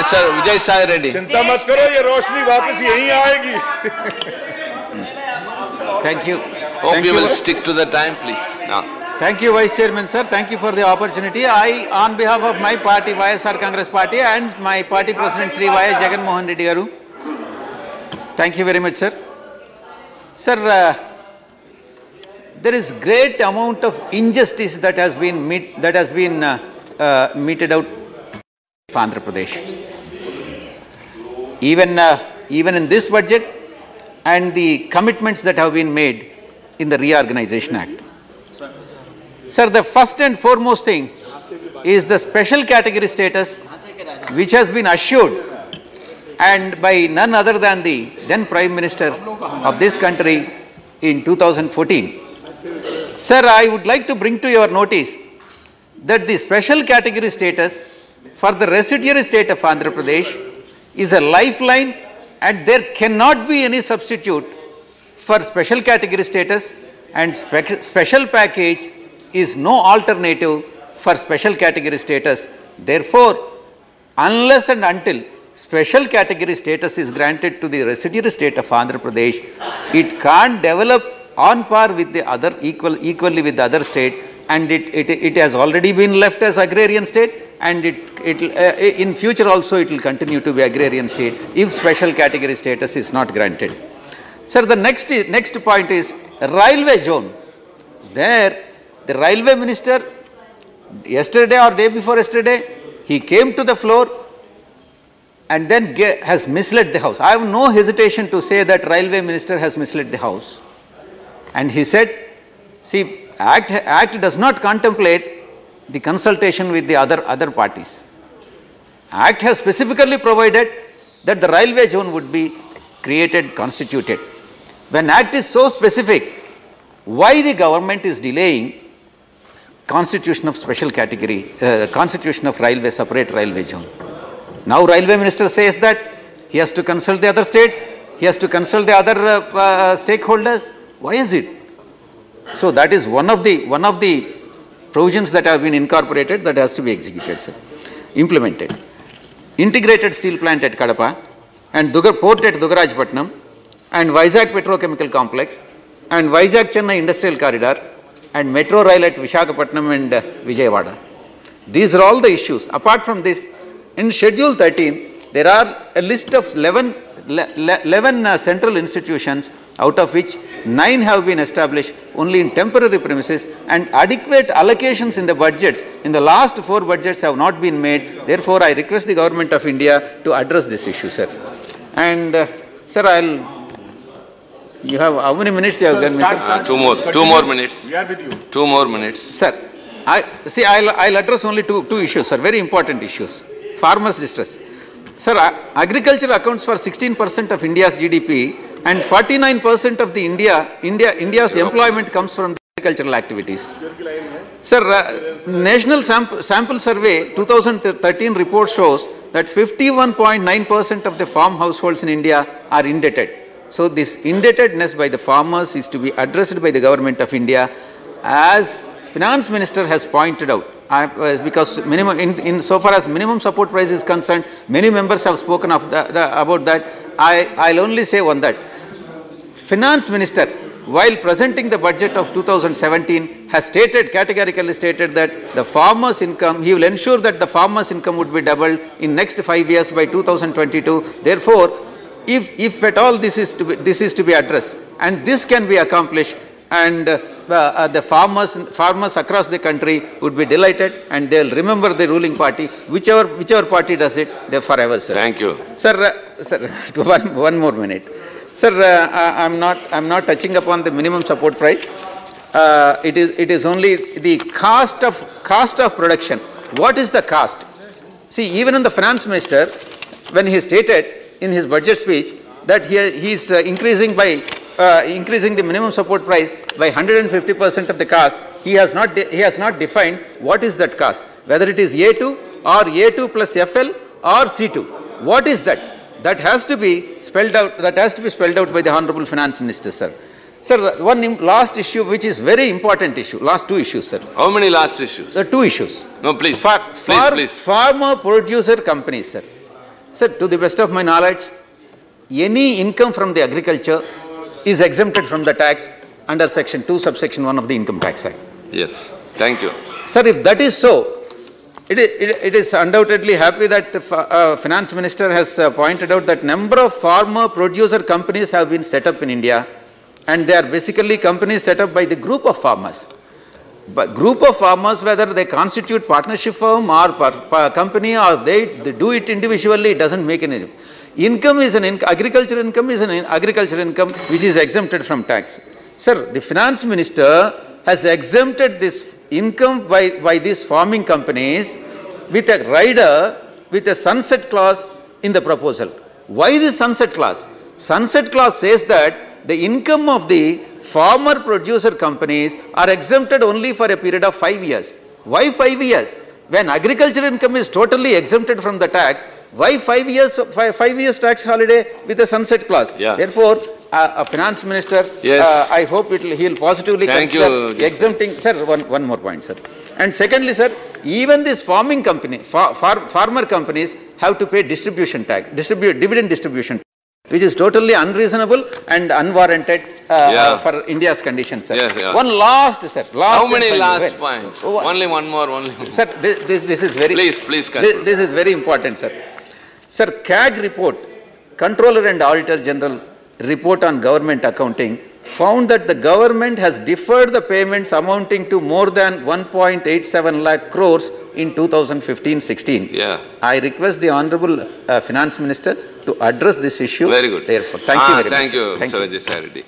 Mr. Vijaysai Reddy. चिंता मत करो, ये रोशनी वापस यहीं आएगी. Thank you. Hope you will stick to the time, please. No. Thank you, Vice Chairman, sir. Thank you for the opportunity. I, on behalf of my party, Vijaysai Congress Party, and my party president, Sri Y. Jagan Mohan Reddy Garu. Thank you very much, sir. Sir, there is great amount of injustice that has been meted out in Andhra Pradesh. Even in this budget and the commitments that have been made in the Reorganization Act. Sir, the first and foremost thing is the special category status which has been assured and by none other than the then Prime Minister of this country in 2014. Sir, I would like to bring to your notice that the special category status for the residuary state of Andhra Pradesh is a lifeline and there cannot be any substitute for special category status, and special package is no alternative for special category status. Therefore, unless and until special category status is granted to the residuary state of Andhra Pradesh, it can't develop on par with the other, equally with the other state, and it has already been left as agrarian state, and in future also it will continue to be agrarian state if special category status is not granted. Sir, the next point is railway zone. There, the railway minister, yesterday or day before yesterday, he came to the floor and then has misled the House. I have no hesitation to say that railway minister has misled the House. And he said, see, Act does not contemplate the consultation with the other parties. Act has specifically provided that the railway zone would be created, constituted. When Act is so specific, why the government is delaying constitution of special category, constitution of railway, separate railway zone? Now railway minister says that he has to consult the other states, he has to consult the other stakeholders. Why is it? So that is one of the provisions that have been incorporated that has to be executed, sir, implemented. Integrated steel plant at Kadapa and port at Dugarajpatnam and Vizag Petrochemical Complex and Vizag Chennai Industrial Corridor and Metro Rail at Visakhapatnam and Vijayawada. These are all the issues. Apart from this, in Schedule 13, there are a list of 11 central institutions, out of which 9 have been established only in temporary premises, and adequate allocations in the budgets in the last 4 budgets have not been made. Therefore, I request the Government of India to address this issue, sir. And sir, you have how many minutes you have given me, sir? 2 more minutes. We are with you. 2 more minutes. Sir, I'll address only two issues, sir, very important issues. Farmers' distress. Sir, agriculture accounts for 16% of India's GDP and 49% of the India's employment comes from agricultural activities. Sir, National Sample Survey 2013 report shows that 51.9% of the farm households in India are indebted. So this indebtedness by the farmers is to be addressed by the Government of India, as Finance Minister has pointed out. Because so far as minimum support price is concerned, many members have spoken of about that. I'll only say one that Finance Minister, while presenting the budget of 2017, has categorically stated that the farmers' income, he will ensure that the farmers' income would be doubled in next 5 years by 2022. Therefore, if at all this is to be addressed, and this can be accomplished, and the farmers across the country would be delighted, and they'll remember the ruling party, whichever party does it, they're forever, sir. Thank you. Sir, one more minute. Sir, I'm not touching upon the minimum support price. It is only the cost of production. What is the cost? See, even in the Finance Minister, when he stated in his budget speech that he is increasing the minimum support price by 150% of the cost, he has not defined what is that cost, whether it is A2 or A2 plus FL or C2. What is that? That has to be spelled out. That has to be spelled out by the Honorable Finance Minister, sir. Sir, one last issue, which is very important issue. Last 2 issues, sir. How many last issues? 2 issues. No, please. Please. Farmer producer companies, sir. Sir, to the best of my knowledge, any income from the agriculture is exempted from the tax under Section 2, Subsection 1 of the Income Tax Act. Yes. Thank you. Sir, if that is so, it is undoubtedly happy that the Finance Minister has pointed out that number of farmer producer companies have been set up in India, and they are basically companies set up by the group of farmers. But group of farmers, whether they constitute partnership firm or company or they do it individually, it doesn't make any difference. Agriculture income is an agriculture income which is exempted from tax. Sir, the Finance Minister has exempted this income by these farming companies with a rider, with a sunset clause in the proposal. Why this sunset clause? Sunset clause says that the income of the farmer producer companies are exempted only for a period of 5 years. Why 5 years? When agriculture income is totally exempted from the tax, why 5 years, 5 years tax holiday with a sunset clause? Yeah. Therefore, a finance minister, yes. I hope he'll positively consider exempting. Sir, one more point, sir. And secondly, sir, even this farming company, farmer companies have to pay distribution tax, dividend distribution tax, which is totally unreasonable and unwarranted for India's conditions, sir. Yes, yeah. One last, sir. How many last points? Only one more, Sir, this is very... Please continue. This is very important, sir. Sir, CAG report, Controller and Auditor General report on government accounting, found that the government has deferred the payments amounting to more than 1.87 lakh crores in 2015-16. Yeah. I request the Honorable Finance Minister to address this issue. Very good. Therefore, thank you very much. Thank you, Mr. Vijaysai Reddy.